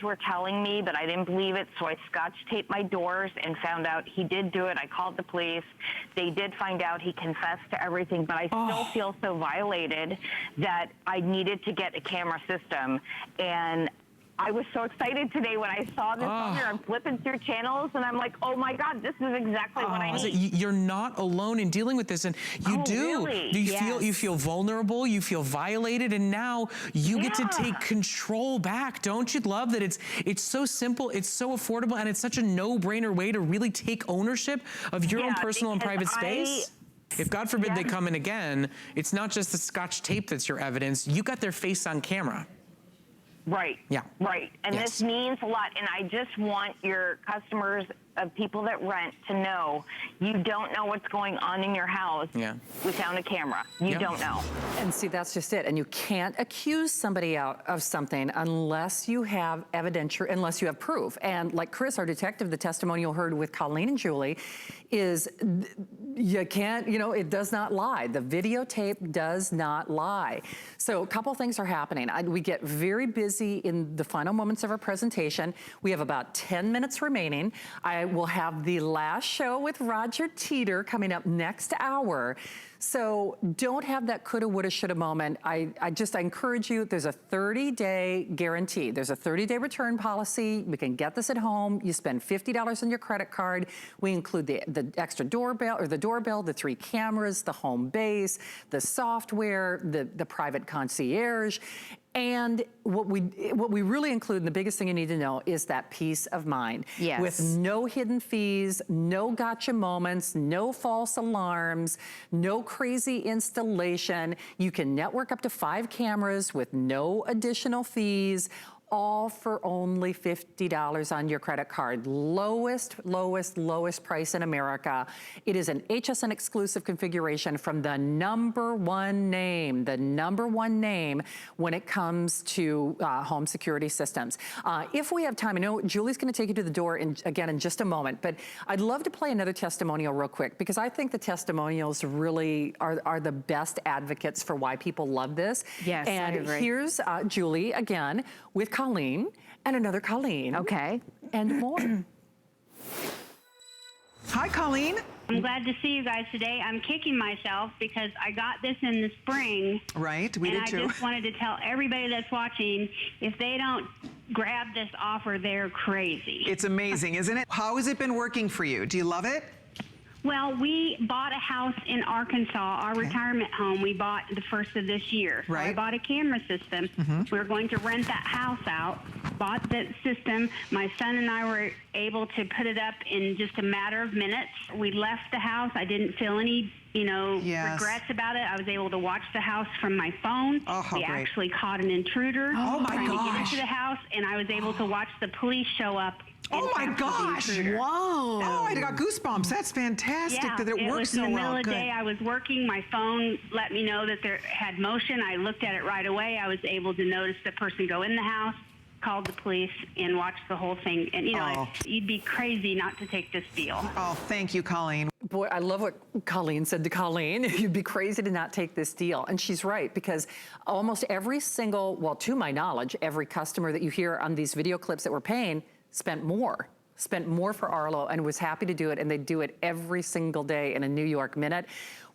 were telling me, but I didn't believe it, so I scotch taped my doors and found out he did do it. I called the police. They did find out he confessed to everything, but I still feel so violated that I needed to get a camera system. And I was so excited today when I saw this on here. I'm flipping through channels and I'm like, oh my God, this is exactly what I need. You're not alone in dealing with this, and you do. Really? You feel vulnerable, you feel violated, and now you get to take control back. Don't you love that it's so simple, it's so affordable, and it's such a no-brainer way to really take ownership of your own personal and private space? If God forbid they come in again, it's not just the scotch tape that's your evidence. You got their face on camera. Right. Yeah. Right. And this means a lot. And I just want your customers, of people that rent, to know you don't know what's going on in your house without a camera. You don't know. And see, that's just it. And you can't accuse somebody out of something unless you have evidence, unless you have proof. And like Chris, our detective, the testimonial heard with Colleen and Julie, is you can't, it does not lie. The videotape does not lie. So a couple things are happening. We get very busy in the final moments of our presentation. We have about 10 minutes remaining. I I will have the last show with Roger Teeter coming up next hour. So don't have that coulda, woulda, shoulda moment. I encourage you, there's a 30-day guarantee. There's a 30-day return policy. We can get this at home. You spend $50 on your credit card. We include the extra doorbell, or the doorbell, the 3 cameras, the home base, the software, the private concierge. And what we really include, and the biggest thing you need to know, is that peace of mind. Yes. With no hidden fees, no gotcha moments, no false alarms, no crazy installation. You can network up to 5 cameras with no additional fees, all for only $50 on your credit card. Lowest price in America. It is an HSN exclusive configuration from the number one name when it comes to home security systems. If we have time, I know Julie's gonna take you to the door again in just a moment, but I'd love to play another testimonial real quick, because I think the testimonials really are the best advocates for why people love this. Yes, and I agree. Here's Julie again with Colleen and another Colleen. Okay. And more. Hi, Colleen. I'm glad to see you guys today. I'm kicking myself because I got this in the spring. Right, we did too. And I just wanted to tell everybody that's watching, if they don't grab this offer, they're crazy. It's amazing, isn't it? How has it been working for you? Do you love it? Well, we bought a house in Arkansas, our retirement home. We bought the first of this year. Right. So I bought a camera system. We were going to rent that house out, bought the system. My son and I were able to put it up in just a matter of minutes. We left the house. I didn't feel any, regrets about it. I was able to watch the house from my phone. Oh, how we great. actually caught an intruder trying to get into the house, and I was able to watch the police show up. Oh my gosh! Whoa! Oh, I got goosebumps. That's fantastic that it works so well. It was in the middle of the Good. day. I was working. My phone let me know that there had motion. I looked at it right away. I was able to notice the person go in the house, called the police, and watched the whole thing. And you'd be crazy not to take this deal. Oh, thank you, Colleen. Boy, I love what Colleen said to Colleen. You'd be crazy to not take this deal. And she's right, because almost every single, well, to my knowledge, every customer that you hear on these video clips that we're paying spent more for Arlo and was happy to do it, and they do it every single day in a New York minute.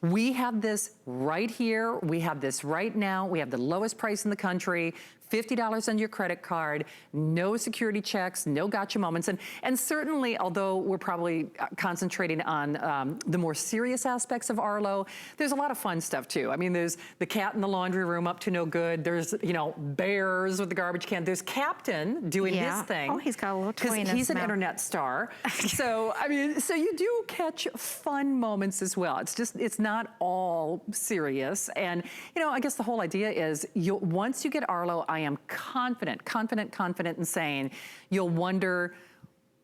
We have this right here. We have this right now. We have the lowest price in the country. $50 on your credit card, no security checks, no gotcha moments. And certainly, although we're probably concentrating on the more serious aspects of Arlo, there's a lot of fun stuff too. I mean, there's the cat in the laundry room up to no good. There's, bears with the garbage can. There's Captain doing his thing. Oh, he's got a little toy in his he's an mouth. internet star. So, I mean, so you do catch fun moments as well. It's not all serious. And, I guess the whole idea is once you get Arlo, I am confident in saying you'll wonder,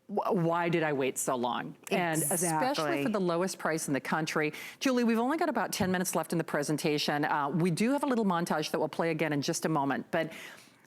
why did I wait so long? Exactly. And especially for the lowest price in the country. Julie, we've only got about 10 minutes left in the presentation. We do have a little montage that we'll play again in just a moment, but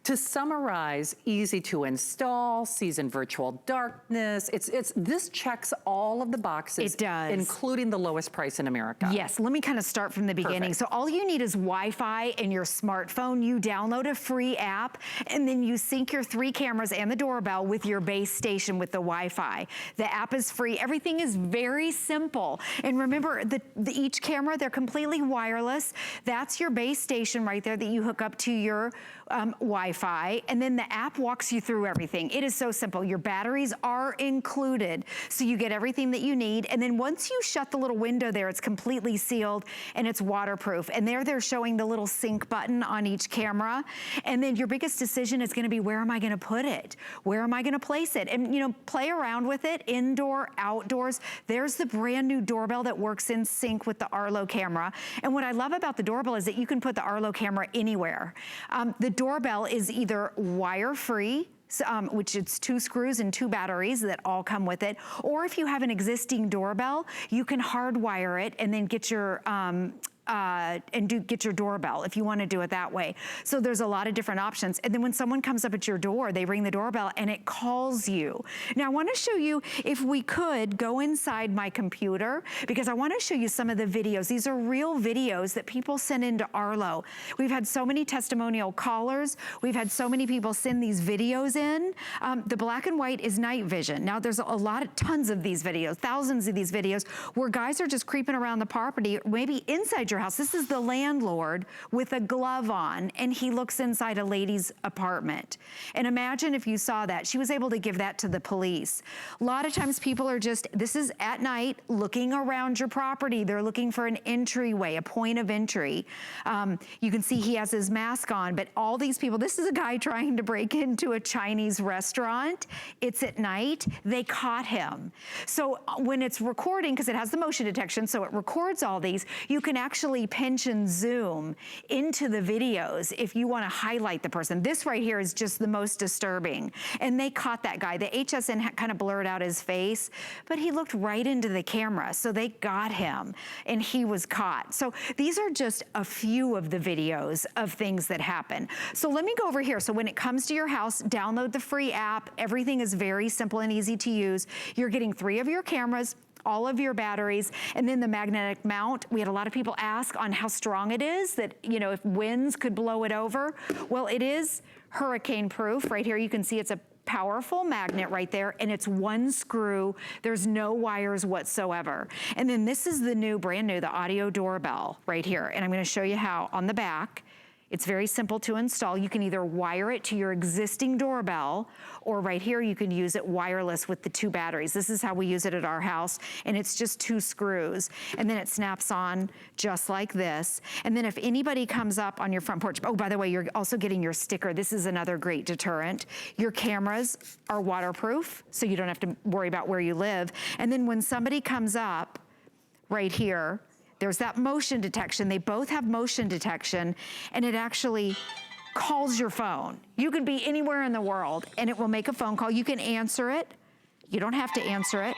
to summarize, easy to install, sees in virtual darkness. This checks all of the boxes. It does. Including the lowest price in America. Yes, let me kind of start from the beginning. Perfect. So all you need is Wi-Fi in your smartphone. You download a free app, and then you sync your 3 cameras and the doorbell with your base station with the Wi-Fi. The app is free. Everything is very simple. And remember, each camera, they're completely wireless. That's your base station right there that you hook up to your Wi-Fi, and then the app walks you through everything. It is so simple. Your batteries are included, so you get everything that you need. And then once you shut the little window there, it's completely sealed and it's waterproof. And they're showing the little sync button on each camera. And then your biggest decision is gonna be, where am I gonna put it? Where am I gonna place it? And play around with it, indoor, outdoors. There's the brand new doorbell that works in sync with the Arlo camera. And what I love about the doorbell is that you can put the Arlo camera anywhere. The doorbell is either wire-free, which it's 2 screws and 2 batteries that all come with it. Or if you have an existing doorbell, you can hardwire it and then get your get your doorbell if you want to do it that way. So there's a lot of different options. And then when someone comes up at your door, they ring the doorbell and it calls you. Now I want to show you, if we could go inside my computer, because I want to show you some of the videos. These are real videos that people send into Arlo. We've had so many testimonial callers. We've had so many people send these videos in. The black and white is night vision. Now there's tons of these videos, thousands of these videos where guys are just creeping around the property, maybe inside your house. This is the landlord with a glove on, and he looks inside a lady's apartment. And imagine if you saw that. She was able to give that to the police. A lot of times people are this is at night, looking around your property. They're looking for an entryway, a point of entry. You can see he has his mask on, but all these people, this is a guy trying to break into a Chinese restaurant. It's at night. They caught him. So when it's recording, because it has the motion detection, so it records all these, you can actually pinch and zoom into the videos if you want to highlight the person. This right here is just the most disturbing. And they caught that guy. The HSN kind of blurred out his face, but he looked right into the camera. So they got him and he was caught. So these are just a few of the videos of things that happen. So let me go over here. So when it comes to your house, download the free app. Everything is very simple and easy to use. You're getting 3 of your cameras, all of your batteries, and then the magnetic mount. We had a lot of people ask on how strong it is, that, you know, if winds could blow it over. Well, it is hurricane proof. Right here you can see it's a powerful magnet right there, and it's 1 screw. There's no wires whatsoever. And then this is the new, brand new, the Audio Doorbell right here. And I'm gonna show you how on the back. It's very simple to install. You can either wire it to your existing doorbell, or right here you can use it wireless with the 2 batteries. This is how we use it at our house, and it's just 2 screws. And then it snaps on just like this. And then if anybody comes up on your front porch, oh, by the way, you're also getting your sticker. This is another great deterrent. Your cameras are waterproof, so you don't have to worry about where you live. And then when somebody comes up right here, there's that motion detection. They both have motion detection, and it actually calls your phone. You could be anywhere in the world, and it will make a phone call. You can answer it. You don't have to answer it.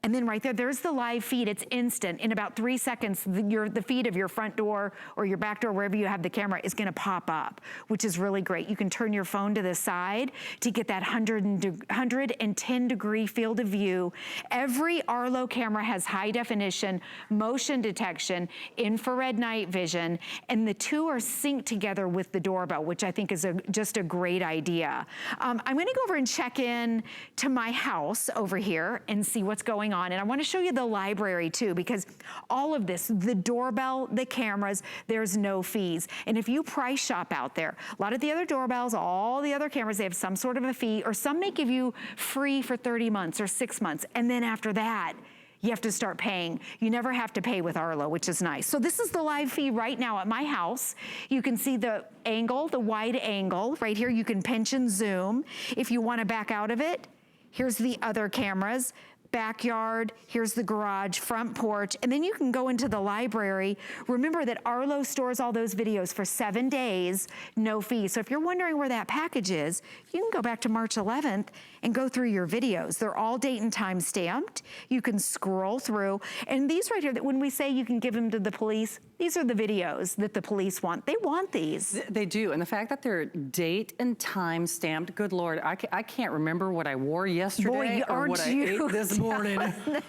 And then right there, there's the live feed. It's instant. In about 3 seconds, the feed of your front door or your back door, wherever you have the camera, is gonna pop up, which is really great. You can turn your phone to the side to get that 110-degree field of view. Every Arlo camera has high definition, motion detection, infrared night vision, and the 2 are synced together with the doorbell, which I think is just a great idea. I'm gonna go over and check in to my house over here and see what's going on. And I want to show you the library too, because all of this, the doorbell, the cameras, there's no fees. And if you price shop out there, a lot of the other doorbells, all the other cameras, they have some sort of a fee, or some may give you free for 30 months or 6 months. And then after that, you have to start paying. You never have to pay with Arlo, which is nice. So this is the live feed right now at my house. You can see the angle, the wide angle right here. You can pinch and zoom. If you want to back out of it, here's the other cameras. Backyard, here's the garage, front porch, and then you can go into the library. Remember that Arlo stores all those videos for 7 days, no fee. So if you're wondering where that package is, you can go back to March 11th and go through your videos. They're all date and time stamped. You can scroll through. And these right here, that when we say you can give them to the police, these are the videos that the police want. They want these. They do, and the fact that they're date and time stamped, good Lord, I can't remember what I wore yesterday or what I ate this morning. The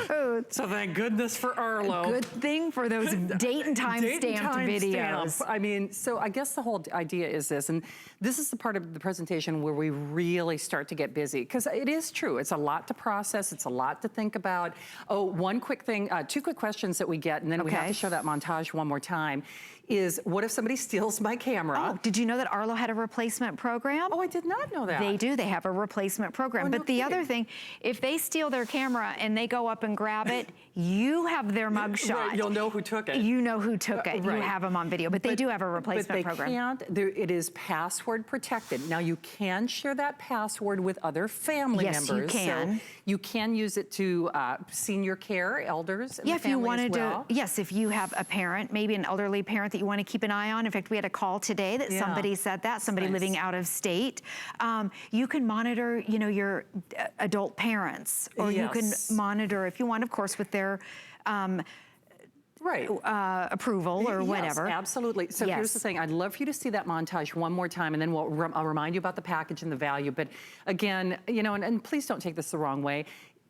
truth. So thank goodness for Arlo. Good thing for those date and time stamped videos. I mean, so I guess the whole idea is this, and this is the part of the presentation where we really start to get busy, because it is true. It's a lot to process. It's a lot to think about. Oh, one quick thing, 2 quick questions that we get, and then we have to show that montage one more time, is what if somebody steals my camera? Oh, did you know that Arlo had a replacement program? Oh, I did not know that. They do. They have a replacement program. Oh, but no the kidding. other thing, if they steal their camera and they go up and grab it, you have their mugshot. Right, you'll know who took it. You know who took it. Right. You have them on video. But they do have a replacement program. But they can't. It is password protected. Now, you can share that password with other family members. Yes, you can. So you can use it to senior care, elders in the if you family wanted as well. to, yes, if you have a parent, maybe an elderly parent that you want to keep an eye on. In fact, we had a call today that somebody said that, somebody living out of state. You can monitor, you know, your adult parents, or you can monitor, if you want, of course, with their Right. approval or whatever. Yes, absolutely. So here's the thing. I'd love for you to see that montage one more time, and then I'll remind you about the package and the value. But again, you know, and please don't take this the wrong way.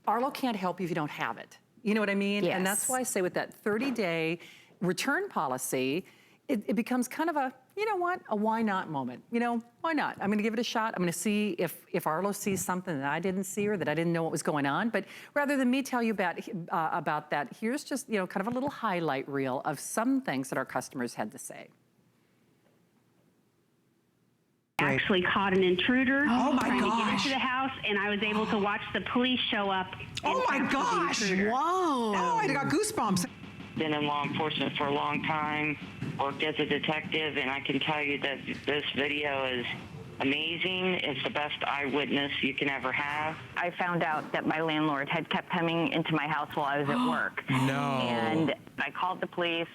Arlo can't help you if you don't have it. You know what I mean? Yes. And that's why I say with that 30-day return policy, it becomes kind of a, you know what, a why not moment. You know, why not? I'm gonna give it a shot. I'm gonna see if Arlo sees something that I didn't see or that I didn't know what was going on. But rather than me tell you about that, here's just, you know, kind of a little highlight reel of some things that our customers had to say. Actually caught an intruder trying to get into gosh. the house, and I was able to watch the police show up. Oh my and capture the gosh. intruder. Whoa. Oh, I got goosebumps. Been in law enforcement for a long time, worked as a detective, and I can tell you that this video is amazing. It's the best eyewitness you can ever have. I found out that my landlord had kept coming into my house while I was at work. No. And I called the police.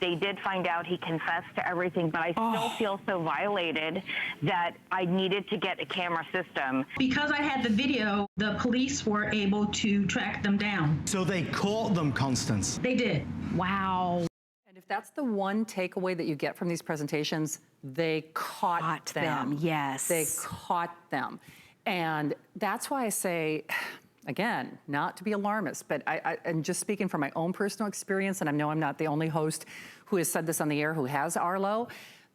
They did find out. He confessed to everything, but I still feel so violated that I needed to get a camera system. Because I had the video, the police were able to track them down. So they caught them, Constance. They did. Wow. And if that's the one takeaway that you get from these presentations, they caught them. Yes. They caught them. And that's why I say, again, not to be alarmist, but and just speaking from my own personal experience, and I know I'm not the only host who has said this on the air who has Arlo,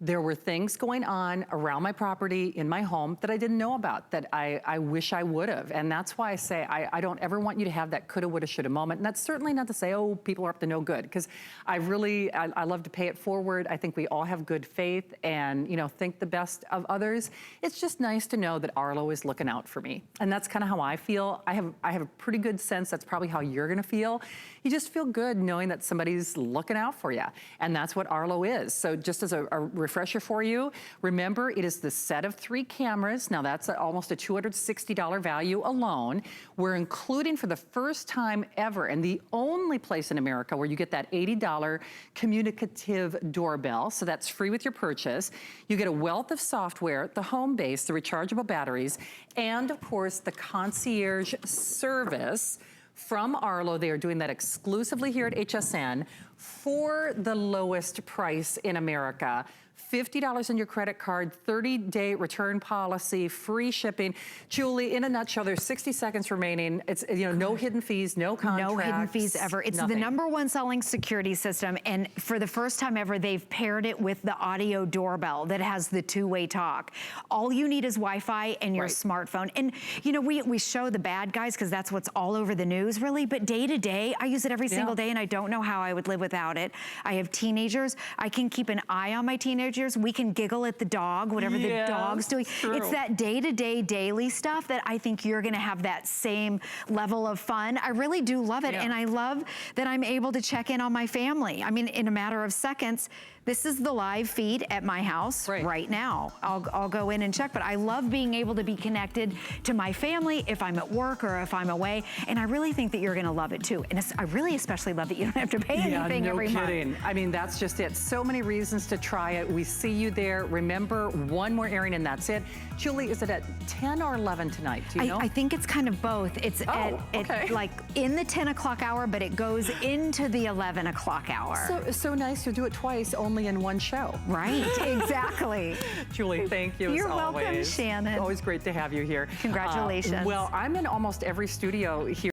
there were things going on around my property, in my home, that I didn't know about, that I wish I would have. And that's why I say I don't ever want you to have that coulda, woulda, shoulda moment. And that's certainly not to say, oh, people are up to no good, because I love to pay it forward. I think we all have good faith and, you know, think the best of others. It's just nice to know that Arlo is looking out for me. And that's kind of how I feel. I have a pretty good sense that's probably how you're gonna feel. You just feel good knowing that somebody's looking out for you. And that's what Arlo is. So just as a refresher for you, remember it is the set of 3 cameras. Now that's almost a $260 value alone. We're including for the first time ever, and the only place in America where you get that $80 communicative doorbell. So that's free with your purchase. You get a wealth of software, the home base, the rechargeable batteries, and of course the concierge service from Arlo. They are doing that exclusively here at HSN for the lowest price in America. $50 in your credit card, 30-day return policy, free shipping. Julie, in a nutshell, there's 60 seconds remaining. It's, you know, no hidden fees, no contracts. No hidden fees ever. It's nothing. the #1 selling security system, and for the first time ever, they've paired it with the audio doorbell that has the two-way talk. All you need is Wi-Fi and your smartphone. And, you know, we show the bad guys because that's what's all over the news, really, but day to day, I use it every single day, and I don't know how I would live without it. I have teenagers. I can keep an eye on my teenagers. We can giggle at the dog, whatever the dog's doing. It's that day-to-day, daily stuff that I think you're gonna have that same level of fun. I really do love it, and I love that I'm able to check in on my family. I mean, in a matter of seconds. This is the live feed at my house right now. I'll go in and check, but I love being able to be connected to my family if I'm at work or if I'm away, and I really think that you're gonna love it too. And I really especially love that you don't have to pay anything every month. No kidding. I mean, that's just it. So many reasons to try it. We see you there. Remember, one more airing and that's it. Julie, is it at 10 or 11 tonight? Do you know? I think it's kind of both. It's at like in the 10 o'clock hour, but it goes into the 11 o'clock hour. So nice. You'll do it twice, only in one show. Right, exactly. Julie, thank you. You're as welcome, always. Shannon. Always great to have you here. Congratulations. Well, I'm in almost every studio here.